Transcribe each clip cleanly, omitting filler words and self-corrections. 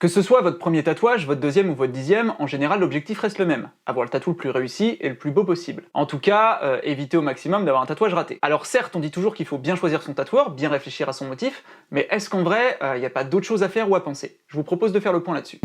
Que ce soit votre premier tatouage, votre deuxième ou votre dixième, en général l'objectif reste le même, avoir le tatou le plus réussi et le plus beau possible. En tout cas, évitez au maximum d'avoir un tatouage raté. Alors certes, on dit toujours qu'il faut bien choisir son tatoueur, bien réfléchir à son motif, mais est-ce qu'en vrai, il n'y a pas d'autre chose à faire ou à penser? Je vous propose de faire le point là-dessus.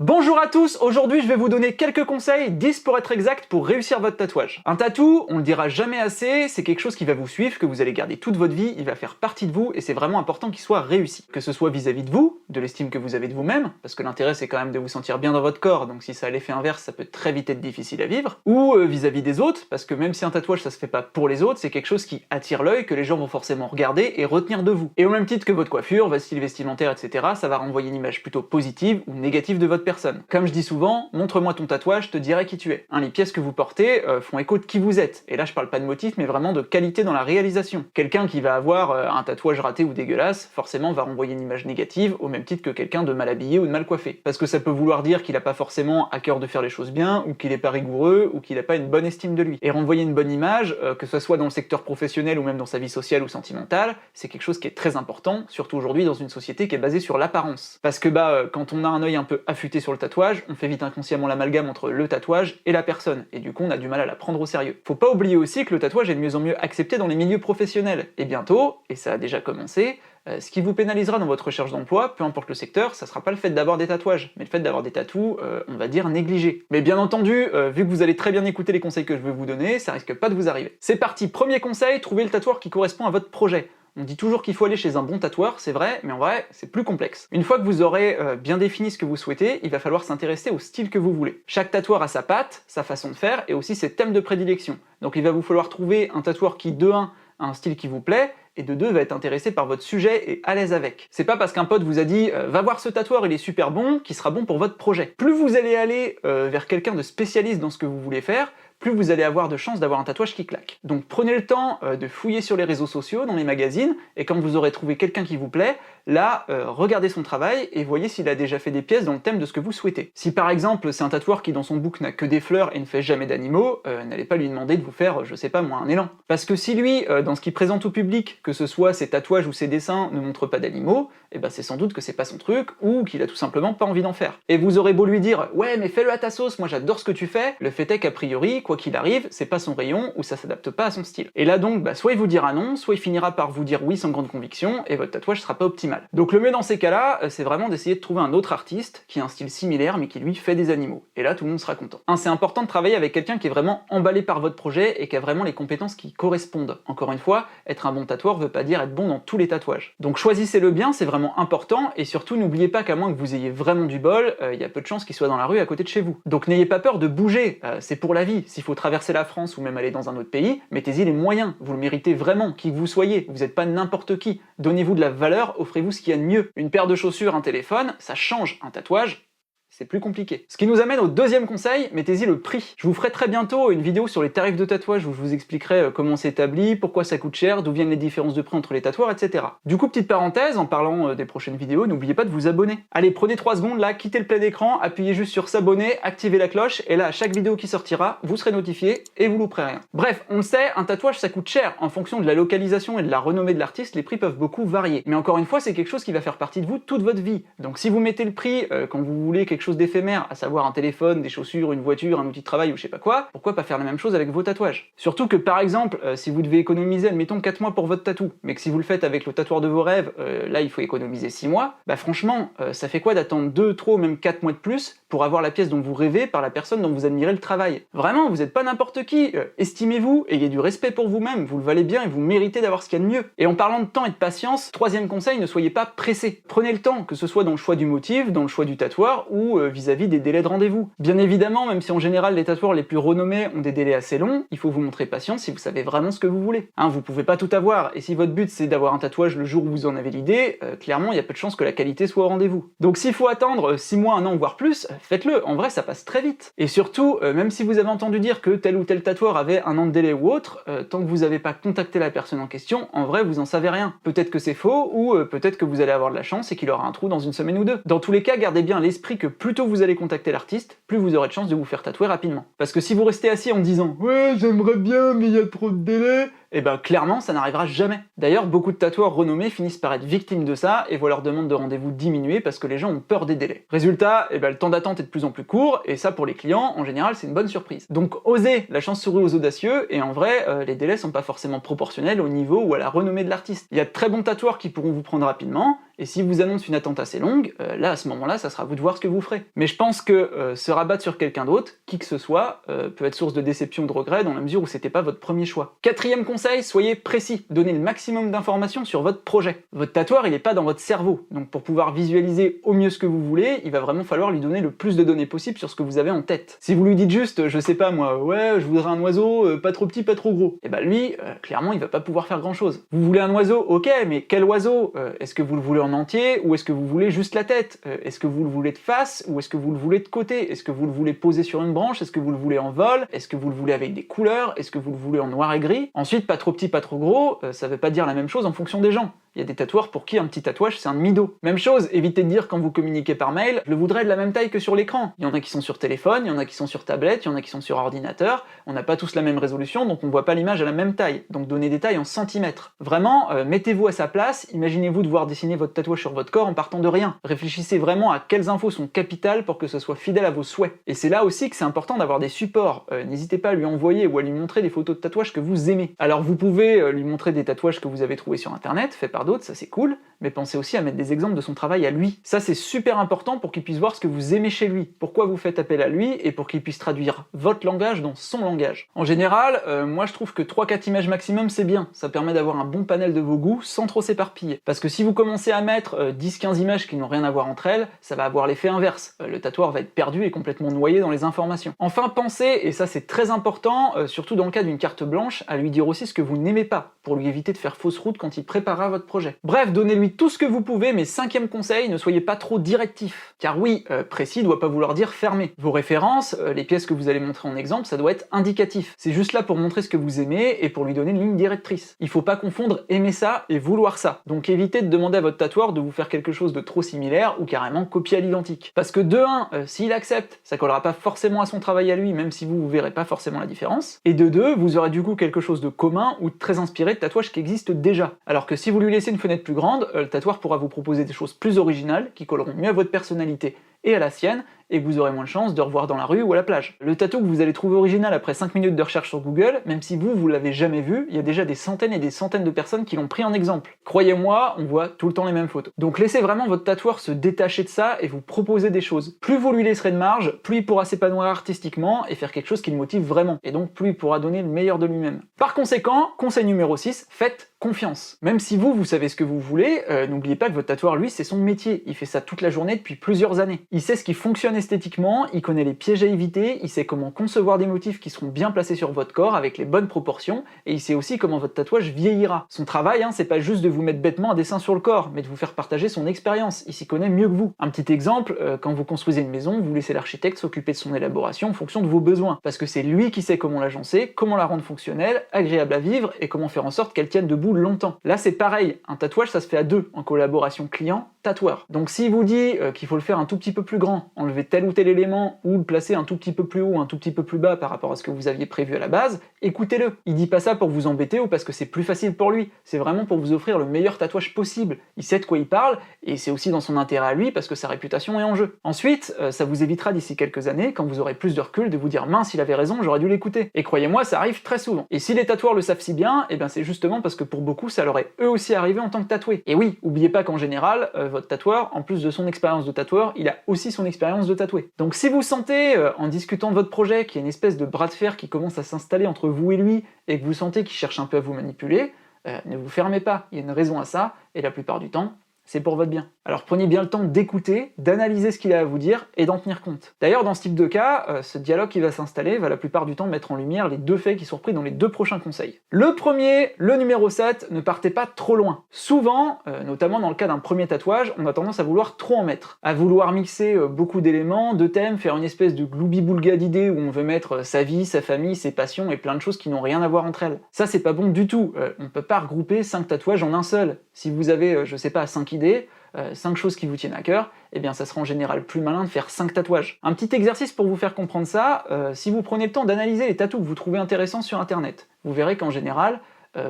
Bonjour à tous, aujourd'hui je vais vous donner quelques conseils, 10 pour être exact, pour réussir votre tatouage. Un tatou, on le dira jamais assez, c'est quelque chose qui va vous suivre, que vous allez garder toute votre vie, il va faire partie de vous et c'est vraiment important qu'il soit réussi. Que ce soit vis-à-vis de vous, de l'estime que vous avez de vous-même, parce que l'intérêt c'est quand même de vous sentir bien dans votre corps, donc si ça a l'effet inverse, ça peut très vite être difficile à vivre, ou vis-à-vis des autres, parce que même si un tatouage ça se fait pas pour les autres, c'est quelque chose qui attire l'œil, que les gens vont forcément regarder et retenir de vous. Et au même titre que votre coiffure, votre style vestimentaire, etc., ça va renvoyer une image plutôt positive ou négative de votre personne. Comme je dis souvent, montre-moi ton tatouage, je te dirai qui tu es. Les pièces que vous portez font écho de qui vous êtes, et là je parle pas de motif, mais vraiment de qualité dans la réalisation. Quelqu'un qui va avoir un tatouage raté ou dégueulasse, forcément va renvoyer une image négative, au même titre que quelqu'un de mal habillé ou de mal coiffé. Parce que ça peut vouloir dire qu'il a pas forcément à cœur de faire les choses bien, ou qu'il est pas rigoureux, ou qu'il a pas une bonne estime de lui. Et renvoyer une bonne image, que ce soit dans le secteur professionnel ou même dans sa vie sociale ou sentimentale, c'est quelque chose qui est très important, surtout aujourd'hui dans une société qui est basée sur l'apparence. Parce que quand on a un œil un peu affûté sur le tatouage, on fait vite inconsciemment l'amalgame entre le tatouage et la personne, et du coup on a du mal à la prendre au sérieux. Faut pas oublier aussi que le tatouage est de mieux en mieux accepté dans les milieux professionnels, et bientôt, et ça a déjà commencé, ce qui vous pénalisera dans votre recherche d'emploi, peu importe le secteur, ça sera pas le fait d'avoir des tatouages, mais le fait d'avoir des tatous, on va dire, négligés. Mais bien entendu, vu que vous allez très bien écouter les conseils que je vais vous donner, ça risque pas de vous arriver. C'est parti, premier conseil, trouvez le tatoueur qui correspond à votre projet. On dit toujours qu'il faut aller chez un bon tatoueur, c'est vrai, mais en vrai, c'est plus complexe. Une fois que vous aurez bien défini ce que vous souhaitez, il va falloir s'intéresser au style que vous voulez. Chaque tatoueur a sa patte, sa façon de faire, et aussi ses thèmes de prédilection. Donc il va vous falloir trouver un tatoueur qui, de 1, a un style qui vous plaît, et de 2, va être intéressé par votre sujet et à l'aise avec. C'est pas parce qu'un pote vous a dit « va voir ce tatoueur, il est super bon », qu'il sera bon pour votre projet. Plus vous allez aller vers quelqu'un de spécialiste dans ce que vous voulez faire, plus vous allez avoir de chances d'avoir un tatouage qui claque. Donc prenez le temps de fouiller sur les réseaux sociaux, dans les magazines, et quand vous aurez trouvé quelqu'un qui vous plaît, là, regardez son travail et voyez s'il a déjà fait des pièces dans le thème de ce que vous souhaitez. Si par exemple c'est un tatoueur qui dans son book n'a que des fleurs et ne fait jamais d'animaux, n'allez pas lui demander de vous faire, je sais pas moi, un élan. Parce que si lui, dans ce qu'il présente au public, que ce soit ses tatouages ou ses dessins, ne montre pas d'animaux, et c'est sans doute que c'est pas son truc, ou qu'il a tout simplement pas envie d'en faire. Et vous aurez beau lui dire « ouais mais fais-le à ta sauce, moi j'adore ce que tu fais », le fait est qu'a priori, quoi qu'il arrive, c'est pas son rayon, ou ça s'adapte pas à son style. Et là donc, soit il vous dira non, soit il finira par vous dire oui sans grande conviction, et votre tatouage sera pas optimal. Donc le mieux dans ces cas-là, c'est vraiment d'essayer de trouver un autre artiste qui a un style similaire mais qui lui fait des animaux. Et là tout le monde sera content. C'est important de travailler avec quelqu'un qui est vraiment emballé par votre projet et qui a vraiment les compétences qui correspondent. Encore une fois, être un bon tatoueur veut pas dire être bon dans tous les tatouages. Donc choisissez-le bien, c'est vraiment important, et surtout n'oubliez pas qu'à moins que vous ayez vraiment du bol, il y a peu de chances qu'il soit dans la rue à côté de chez vous. Donc n'ayez pas peur de bouger, c'est pour la vie. S'il faut traverser la France ou même aller dans un autre pays, mettez-y les moyens, vous le méritez vraiment, qui que vous soyez, vous n'êtes pas n'importe qui. Donnez-vous de la valeur, offrez-vous ce qu'il y a de mieux. Une paire de chaussures, un téléphone, ça change. Un tatouage, c'est plus compliqué. Ce qui nous amène au deuxième conseil, mettez-y le prix. Je vous ferai très bientôt une vidéo sur les tarifs de tatouage où je vous expliquerai comment c'est établi, pourquoi ça coûte cher, d'où viennent les différences de prix entre les tatoueurs, etc. Du coup, petite parenthèse, en parlant des prochaines vidéos, n'oubliez pas de vous abonner. Allez, prenez 3 secondes là, quittez le plein écran, appuyez juste sur s'abonner, activez la cloche, et là, à chaque vidéo qui sortira, vous serez notifié et vous louperez rien. Bref, on le sait, un tatouage ça coûte cher. En fonction de la localisation et de la renommée de l'artiste, les prix peuvent beaucoup varier. Mais encore une fois, c'est quelque chose qui va faire partie de vous toute votre vie. Donc si vous mettez le prix quand vous voulez quelque chose d'éphémère, à savoir un téléphone, des chaussures, une voiture, un outil de travail ou je sais pas quoi, pourquoi pas faire la même chose avec vos tatouages? Surtout que par exemple, si vous devez économiser, admettons 4 mois pour votre tatou, mais que si vous le faites avec le tatoueur de vos rêves, là il faut économiser 6 mois, franchement, ça fait quoi d'attendre 2, 3 ou même 4 mois de plus pour avoir la pièce dont vous rêvez par la personne dont vous admirez le travail? Vraiment, vous êtes pas n'importe qui, estimez-vous, ayez du respect pour vous-même, vous le valez bien et vous méritez d'avoir ce qu'il y a de mieux. Et en parlant de temps et de patience, troisième conseil, ne soyez pas pressé. Prenez le temps, que ce soit dans le choix du motif, dans le choix du tatoueur, ou vis-à-vis des délais de rendez-vous. Bien évidemment, même si en général les tatoueurs les plus renommés ont des délais assez longs, il faut vous montrer patient si vous savez vraiment ce que vous voulez. Vous pouvez pas tout avoir, et si votre but c'est d'avoir un tatouage le jour où vous en avez l'idée, clairement il y a peu de chances que la qualité soit au rendez-vous. Donc s'il faut attendre 6 mois, 1 an, voire plus, faites-le, en vrai ça passe très vite. Et surtout, même si vous avez entendu dire que tel ou tel tatoueur avait un an de délai ou autre, tant que vous n'avez pas contacté la personne en question, en vrai vous en savez rien. Peut-être que c'est faux, ou peut-être que vous allez avoir de la chance et qu'il aura un trou dans une semaine ou deux. Dans tous les cas, gardez bien à l'esprit que plus tôt vous allez contacter l'artiste, plus vous aurez de chances de vous faire tatouer rapidement. Parce que si vous restez assis en disant « Ouais, j'aimerais bien, mais il y a trop de délai », et ben clairement ça n'arrivera jamais. D'ailleurs, beaucoup de tatoueurs renommés finissent par être victimes de ça et voient leur demande de rendez-vous diminuer parce que les gens ont peur des délais. Résultat, et ben le temps d'attente est de plus en plus court, et ça pour les clients, en général c'est une bonne surprise. Donc osez, la chance sourit aux audacieux, et en vrai, les délais sont pas forcément proportionnels au niveau ou à la renommée de l'artiste. Il y a de très bons tatoueurs qui pourront vous prendre rapidement, et si vous annoncent une attente assez longue, là à ce moment-là, ça sera à vous de voir ce que vous ferez. Mais je pense que se rabattre sur quelqu'un d'autre, qui que ce soit, peut être source de déception ou de regret dans la mesure où c'était pas votre premier choix. Quatrième conseil, soyez précis, donnez le maximum d'informations sur votre projet. Votre tatoueur, il est pas dans votre cerveau, donc pour pouvoir visualiser au mieux ce que vous voulez, il va vraiment falloir lui donner le plus de données possible sur ce que vous avez en tête. Si vous lui dites juste, je sais pas moi, ouais, je voudrais un oiseau, pas trop petit, pas trop gros, et bah lui, clairement, il va pas pouvoir faire grand chose. Vous voulez un oiseau, ok, mais quel oiseau? Est-ce que vous le voulez en entier, ou est-ce que vous voulez juste la tête? Est-ce que vous le voulez de face, ou est-ce que vous le voulez de côté? Est-ce que vous le voulez posé sur une branche? Est-ce que vous le voulez en vol? Est-ce que vous le voulez avec des couleurs? Est-ce que vous le voulez en noir et gris? Ensuite, pas trop petit, pas trop gros, ça veut pas dire la même chose en fonction des gens. Il y a des tatoueurs pour qui un petit tatouage c'est un demi-dos. Même chose, évitez de dire quand vous communiquez par mail, je le voudrais de la même taille que sur l'écran. Il y en a qui sont sur téléphone, il y en a qui sont sur tablette, il y en a qui sont sur ordinateur, on n'a pas tous la même résolution, donc on voit pas l'image à la même taille. Donc donnez des tailles en centimètres. Vraiment, mettez-vous à sa place, imaginez-vous devoir dessiner votre tatouage sur votre corps en partant de rien. Réfléchissez vraiment à quelles infos sont capitales pour que ce soit fidèle à vos souhaits. Et c'est là aussi que c'est important d'avoir des supports. N'hésitez pas à lui envoyer ou à lui montrer des photos de tatouages que vous aimez. Alors vous pouvez lui montrer des tatouages que vous avez trouvés sur internet, faits par d'autres, ça c'est cool, mais pensez aussi à mettre des exemples de son travail à lui. Ça c'est super important pour qu'il puisse voir ce que vous aimez chez lui, pourquoi vous faites appel à lui, et pour qu'il puisse traduire votre langage dans son langage. En général, moi je trouve que 3-4 images maximum c'est bien, ça permet d'avoir un bon panel de vos goûts sans trop s'éparpiller. Parce que si vous commencez à mettre 10-15 images qui n'ont rien à voir entre elles, ça va avoir l'effet inverse. Le tatoueur va être perdu et complètement noyé dans les informations. Enfin pensez, et ça c'est très important, surtout dans le cas d'une carte blanche, à lui dire aussi ce que vous n'aimez pas, pour lui éviter de faire fausse route quand il préparera votre projet. Bref, donnez-lui tout ce que vous pouvez, mais 5e conseil, ne soyez pas trop directif. Car oui, précis doit pas vouloir dire fermé. Vos références, les pièces que vous allez montrer en exemple, ça doit être indicatif. C'est juste là pour montrer ce que vous aimez et pour lui donner une ligne directrice. Il faut pas confondre aimer ça et vouloir ça. Donc évitez de demander à votre tatoueur de vous faire quelque chose de trop similaire ou carrément copier à l'identique. Parce que de 1, s'il accepte, ça collera pas forcément à son travail à lui, même si vous verrez pas forcément la différence. Et de 2, vous aurez du coup quelque chose de commun ou de très inspiré de tatouages qui existent déjà. Alors que si vous lui laissez une fenêtre plus grande, le tatoueur pourra vous proposer des choses plus originales, qui colleront mieux à votre personnalité et à la sienne, et que vous aurez moins de chances de revoir dans la rue ou à la plage. Le tatou que vous allez trouver original après 5 minutes de recherche sur Google, même si vous l'avez jamais vu, il y a déjà des centaines et des centaines de personnes qui l'ont pris en exemple. Croyez-moi, on voit tout le temps les mêmes photos. Donc laissez vraiment votre tatoueur se détacher de ça et vous proposer des choses. Plus vous lui laisserez de marge, plus il pourra s'épanouir artistiquement et faire quelque chose qui le motive vraiment. Et donc plus il pourra donner le meilleur de lui-même. Par conséquent, conseil numéro 6, faites confiance. Même si vous savez ce que vous voulez, n'oubliez pas que votre tatoueur, lui, c'est son métier. Il fait ça toute la journée depuis plusieurs années. Il sait ce qui fonctionne esthétiquement, il connaît les pièges à éviter, il sait comment concevoir des motifs qui seront bien placés sur votre corps avec les bonnes proportions, et il sait aussi comment votre tatouage vieillira. Son travail, c'est pas juste de vous mettre bêtement un dessin sur le corps, mais de vous faire partager son expérience. Il s'y connaît mieux que vous. Un petit exemple, quand vous construisez une maison, vous laissez l'architecte s'occuper de son élaboration en fonction de vos besoins, parce que c'est lui qui sait comment l'agencer, comment la rendre fonctionnelle, agréable à vivre, et comment faire en sorte qu'elle tienne debout longtemps. Là c'est pareil, un tatouage ça se fait à deux, en collaboration client-tatoueur. Donc s'il vous dit qu'il faut le faire un tout petit peu plus grand, enlever tel ou tel élément, ou le placer un tout petit peu plus haut, un tout petit peu plus bas par rapport à ce que vous aviez prévu à la base, écoutez-le. Il dit pas ça pour vous embêter ou parce que c'est plus facile pour lui, c'est vraiment pour vous offrir le meilleur tatouage possible. Il sait de quoi il parle, et c'est aussi dans son intérêt à lui parce que sa réputation est en jeu. Ensuite, ça vous évitera d'ici quelques années, quand vous aurez plus de recul, de vous dire mince, il avait raison, j'aurais dû l'écouter. Et croyez-moi, ça arrive très souvent. Et si les tatoueurs le savent si bien, et ben c'est justement parce que pour beaucoup, ça leur est eux aussi arrivé en tant que tatoué. Et oui, oubliez pas qu'en général, votre tatoueur, en plus de son expérience de tatoueur, il a aussi son expérience de tatoué. Donc si vous sentez, en discutant de votre projet, qu'il y a une espèce de bras de fer qui commence à s'installer entre vous et lui, et que vous sentez qu'il cherche un peu à vous manipuler, ne vous fermez pas, il y a une raison à ça, et la plupart du temps, c'est pour votre bien. Alors prenez bien le temps d'écouter, d'analyser ce qu'il a à vous dire et d'en tenir compte. D'ailleurs, dans ce type de cas, ce dialogue qui va s'installer va la plupart du temps mettre en lumière les deux faits qui sont repris dans les deux prochains conseils. Le premier, le numéro 7, ne partez pas trop loin. Souvent, notamment dans le cas d'un premier tatouage, on a tendance à vouloir trop en mettre, à vouloir mixer beaucoup d'éléments, de thèmes, faire une espèce de gloubi-boulga d'idées où on veut mettre sa vie, sa famille, ses passions et plein de choses qui n'ont rien à voir entre elles. Ça, c'est pas bon du tout. On peut pas regrouper 5 tatouages en un seul. Si vous avez, je sais pas, 5 idées, 5 choses qui vous tiennent à cœur, eh bien ça sera en général plus malin de faire 5 tatouages. Un petit exercice pour vous faire comprendre ça, si vous prenez le temps d'analyser les tatous que vous trouvez intéressants sur internet, vous verrez qu'en général,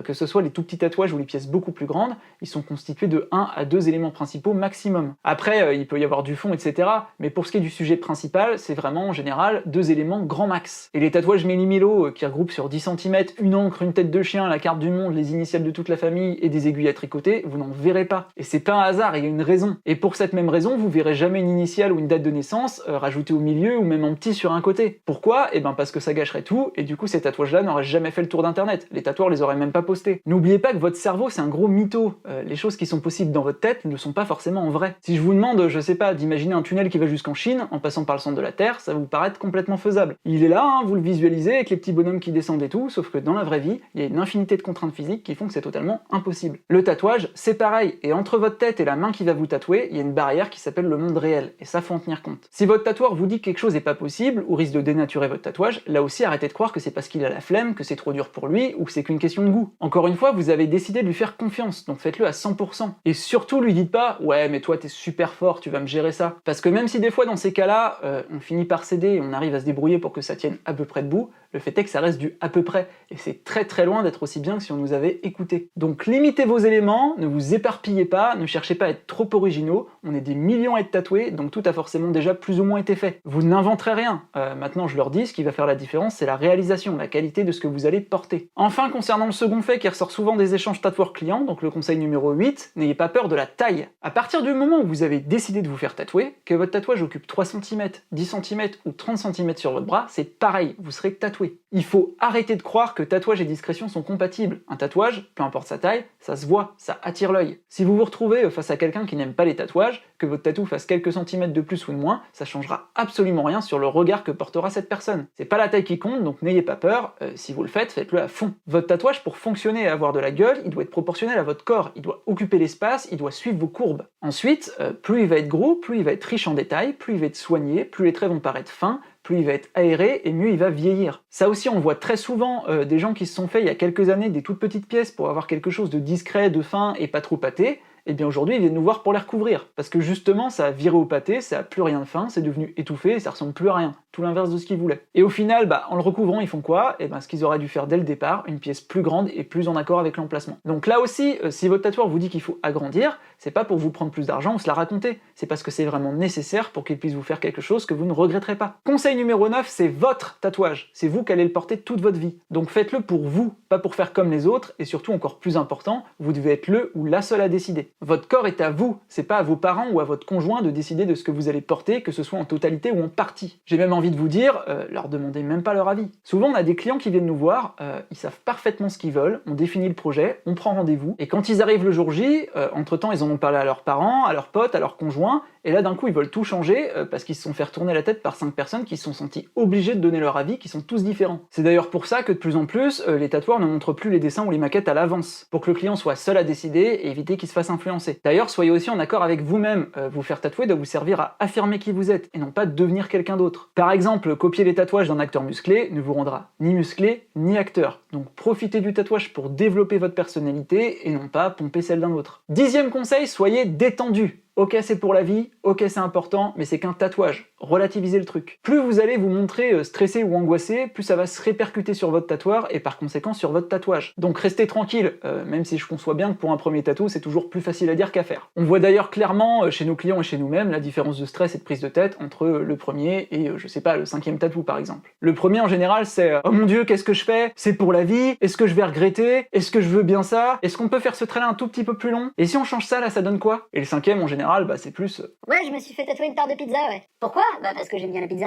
que ce soit les tout petits tatouages ou les pièces beaucoup plus grandes, ils sont constitués de 1 à 2 éléments principaux maximum. Après, il peut y avoir du fond, etc. Mais pour ce qui est du sujet principal, c'est vraiment en général 2 éléments grand max. Et les tatouages méli-mélo qui regroupent sur 10 cm, une encre, une tête de chien, la carte du monde, les initiales de toute la famille et des aiguilles à tricoter, vous n'en verrez pas. Et c'est pas un hasard, il y a une raison. Et pour cette même raison, vous verrez jamais une initiale ou une date de naissance rajoutée au milieu ou même en petit sur un côté. Pourquoi? Eh ben parce que ça gâcherait tout, et du coup ces tatouages-là n'auraient jamais fait le tour d'internet. Les tatoueurs les auraient même pas postés. N'oubliez pas que votre cerveau c'est un gros mytho. Les choses qui sont possibles dans votre tête ne sont pas forcément vraies. Si je vous demande, je sais pas, d'imaginer un tunnel qui va jusqu'en Chine, en passant par le centre de la Terre, ça va vous paraître complètement faisable. Il est là, hein, vous le visualisez avec les petits bonhommes qui descendent et tout, sauf que dans la vraie vie, il y a une infinité de contraintes physiques qui font que c'est totalement impossible. Le tatouage, c'est pareil, et entre votre tête et la main qui va vous tatouer, il y a une barrière qui s'appelle le monde réel, et ça faut en tenir compte. Si votre tatoueur vous dit que quelque chose est pas possible, ou risque de dénaturer votre tatouage, là aussi arrêtez de croire que c'est parce qu'il a la flemme, que c'est trop dur pour lui, ou que c'est qu'une question de goût. Encore une fois, vous avez décidé de lui faire confiance, donc faites-le à 100%. Et surtout, lui dites pas « Ouais, mais toi t'es super fort, tu vas me gérer ça ». Parce que même si des fois dans ces cas-là, on finit par céder et on arrive à se débrouiller pour que ça tienne à peu près debout, le fait est que ça reste du à peu près, et c'est très très loin d'être aussi bien que si on nous avait écouté. Donc limitez vos éléments, ne vous éparpillez pas, ne cherchez pas à être trop originaux, on est des millions à être tatoués, donc tout a forcément déjà plus ou moins été fait. Vous n'inventerez rien. Maintenant je leur dis, ce qui va faire la différence, c'est la réalisation, la qualité de ce que vous allez porter. Enfin, concernant le second fait qui ressort souvent des échanges tatoueurs-clients, donc le conseil numéro 8, n'ayez pas peur de la taille. À partir du moment où vous avez décidé de vous faire tatouer, que votre tatouage occupe 3 cm, 10 cm ou 30 cm sur votre bras, c'est pareil, vous serez tatoué. Il faut arrêter de croire que tatouage et discrétion sont compatibles. Un tatouage, peu importe sa taille, ça se voit, ça attire l'œil. Si vous vous retrouvez face à quelqu'un qui n'aime pas les tatouages, que votre tatou fasse quelques centimètres de plus ou de moins, ça changera absolument rien sur le regard que portera cette personne. C'est pas la taille qui compte, donc n'ayez pas peur, si vous le faites, faites-le à fond. Votre tatouage, pour fonctionner et avoir de la gueule, il doit être proportionnel à votre corps, il doit occuper l'espace, il doit suivre vos courbes. Ensuite, plus il va être gros, plus il va être riche en détails, plus il va être soigné, plus les traits vont paraître fins, plus il va être aéré et mieux il va vieillir. Ça aussi on voit très souvent des gens qui se sont fait il y a quelques années des toutes petites pièces pour avoir quelque chose de discret, de fin et pas trop pâté, et bien aujourd'hui ils viennent nous voir pour les recouvrir. Parce que justement ça a viré au pâté, ça a plus rien de fin, c'est devenu étouffé et ça ressemble plus à rien. Tout l'inverse de ce qu'ils voulaient. Et au final, en le recouvrant, ils font quoi? Et ce qu'ils auraient dû faire dès le départ, une pièce plus grande et plus en accord avec l'emplacement. Donc là aussi, si votre tatoueur vous dit qu'il faut agrandir, c'est pas pour vous prendre plus d'argent ou se la raconter, c'est parce que c'est vraiment nécessaire pour qu'il puisse vous faire quelque chose que vous ne regretterez pas. Conseil numéro 9, c'est votre tatouage. C'est vous qui allez le porter toute votre vie. Donc faites-le pour vous, pas pour faire comme les autres, et surtout encore plus important, vous devez être le ou la seule à décider. Votre corps est à vous, c'est pas à vos parents ou à votre conjoint de décider de ce que vous allez porter, que ce soit en totalité ou en partie. J'ai même envie de vous dire, leur demandez même pas leur avis. Souvent on a des clients qui viennent nous voir, ils savent parfaitement ce qu'ils veulent, on définit le projet, on prend rendez-vous, et quand ils arrivent le jour J, entre-temps ils en ont parlé à leurs parents, à leurs potes, à leurs conjoints, et là d'un coup ils veulent tout changer parce qu'ils se sont fait retourner la tête par 5 personnes qui se sont sentis obligés de donner leur avis, qui sont tous différents. C'est d'ailleurs pour ça que de plus en plus, les tatoueurs ne montrent plus les dessins ou les maquettes à l'avance, pour que le client soit seul à décider et éviter qu'il se fasse influencer. D'ailleurs, soyez aussi en accord avec vous-même, vous faire tatouer doit vous servir à affirmer qui vous êtes, et non pas devenir quelqu'un d'autre. Par exemple, copier les tatouages d'un acteur musclé ne vous rendra ni musclé, ni acteur. Donc profitez du tatouage pour développer votre personnalité, et non pas pomper celle d'un autre. 10e conseil, soyez détendu. Ok, c'est pour la vie, ok, c'est important, mais c'est qu'un tatouage. Relativisez le truc. Plus vous allez vous montrer stressé ou angoissé, plus ça va se répercuter sur votre tatoueur et par conséquent sur votre tatouage. Donc restez tranquille, même si je conçois bien que pour un premier tatou, c'est toujours plus facile à dire qu'à faire. On voit d'ailleurs clairement chez nos clients et chez nous-mêmes la différence de stress et de prise de tête entre le premier et, je sais pas, le 5e tatou par exemple. Le premier en général c'est oh mon dieu, qu'est-ce que je fais? C'est pour la vie? Est-ce que je vais regretter? Est-ce que je veux bien ça? Est-ce qu'on peut faire ce trait-là un tout petit peu plus long? Et si on change ça là, ça donne quoi? Et le 5e en général, c'est plus Ouais, je me suis fait tatouer une part de pizza, ouais. Pourquoi? Bah parce que j'aime bien la pizza.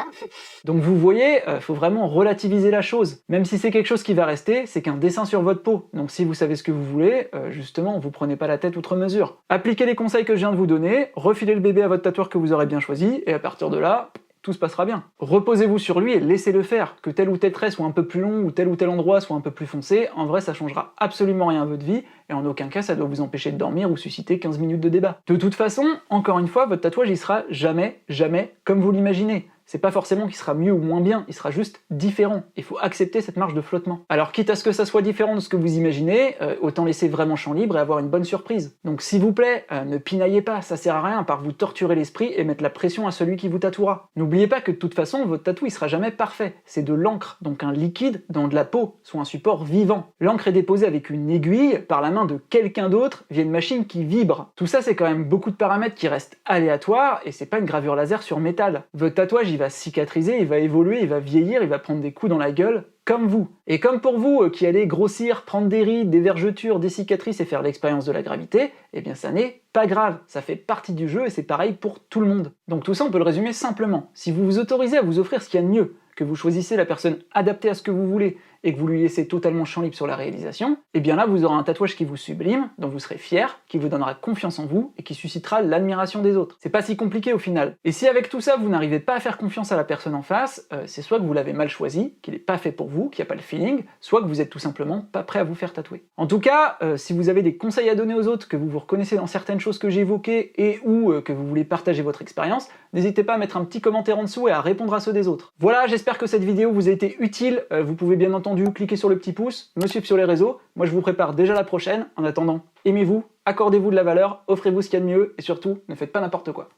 Donc vous voyez, faut vraiment relativiser la chose. Même si c'est quelque chose qui va rester, c'est qu'un dessin sur votre peau. Donc si vous savez ce que vous voulez, justement, vous prenez pas la tête outre mesure. Appliquez les conseils que je viens de vous donner, refilez le bébé à votre tatoueur que vous aurez bien choisi, et à partir de là, tout se passera bien. Reposez-vous sur lui et laissez-le faire. Que tel ou tel trait soit un peu plus long ou tel endroit soit un peu plus foncé, en vrai ça changera absolument rien à votre vie, et en aucun cas ça doit vous empêcher de dormir ou susciter 15 minutes de débat. De toute façon, encore une fois, votre tatouage il sera jamais comme vous l'imaginez. C'est pas forcément qu'il sera mieux ou moins bien, il sera juste différent. Il faut accepter cette marge de flottement. Alors quitte à ce que ça soit différent de ce que vous imaginez, autant laisser vraiment champ libre et avoir une bonne surprise. Donc s'il vous plaît, ne pinaillez pas, ça sert à rien à part vous torturer l'esprit et mettre la pression à celui qui vous tatouera. N'oubliez pas que de toute façon, votre tatou il sera jamais parfait. C'est de l'encre, donc un liquide dans de la peau, soit un support vivant. L'encre est déposée avec une aiguille par la main de quelqu'un d'autre via une machine qui vibre. Tout ça c'est quand même beaucoup de paramètres qui restent aléatoires et c'est pas une gravure laser sur métal. Votre tatouage il va cicatriser, il va évoluer, il va vieillir, il va prendre des coups dans la gueule, comme vous. Et comme pour vous qui allez grossir, prendre des rides, des vergetures, des cicatrices et faire l'expérience de la gravité, eh bien ça n'est pas grave, ça fait partie du jeu et c'est pareil pour tout le monde. Donc tout ça on peut le résumer simplement. Si vous vous autorisez à vous offrir ce qu'il y a de mieux, que vous choisissez la personne adaptée à ce que vous voulez, et que vous lui laissez totalement champ libre sur la réalisation, et bien là vous aurez un tatouage qui vous sublime, dont vous serez fier, qui vous donnera confiance en vous, et qui suscitera l'admiration des autres. C'est pas si compliqué au final. Et si avec tout ça vous n'arrivez pas à faire confiance à la personne en face, c'est soit que vous l'avez mal choisi, qu'il n'est pas fait pour vous, qu'il n'y a pas le feeling, soit que vous êtes tout simplement pas prêt à vous faire tatouer. En tout cas, si vous avez des conseils à donner aux autres, que vous vous reconnaissez dans certaines choses que j'ai évoquées, et ou que vous voulez partager votre expérience, n'hésitez pas à mettre un petit commentaire en dessous et à répondre à ceux des autres. Voilà, j'espère que cette vidéo vous a été utile, vous pouvez bien entendu cliquer sur le petit pouce, me suivre sur les réseaux, moi je vous prépare déjà la prochaine, en attendant, aimez-vous, accordez-vous de la valeur, offrez-vous ce qu'il y a de mieux, et surtout, ne faites pas n'importe quoi.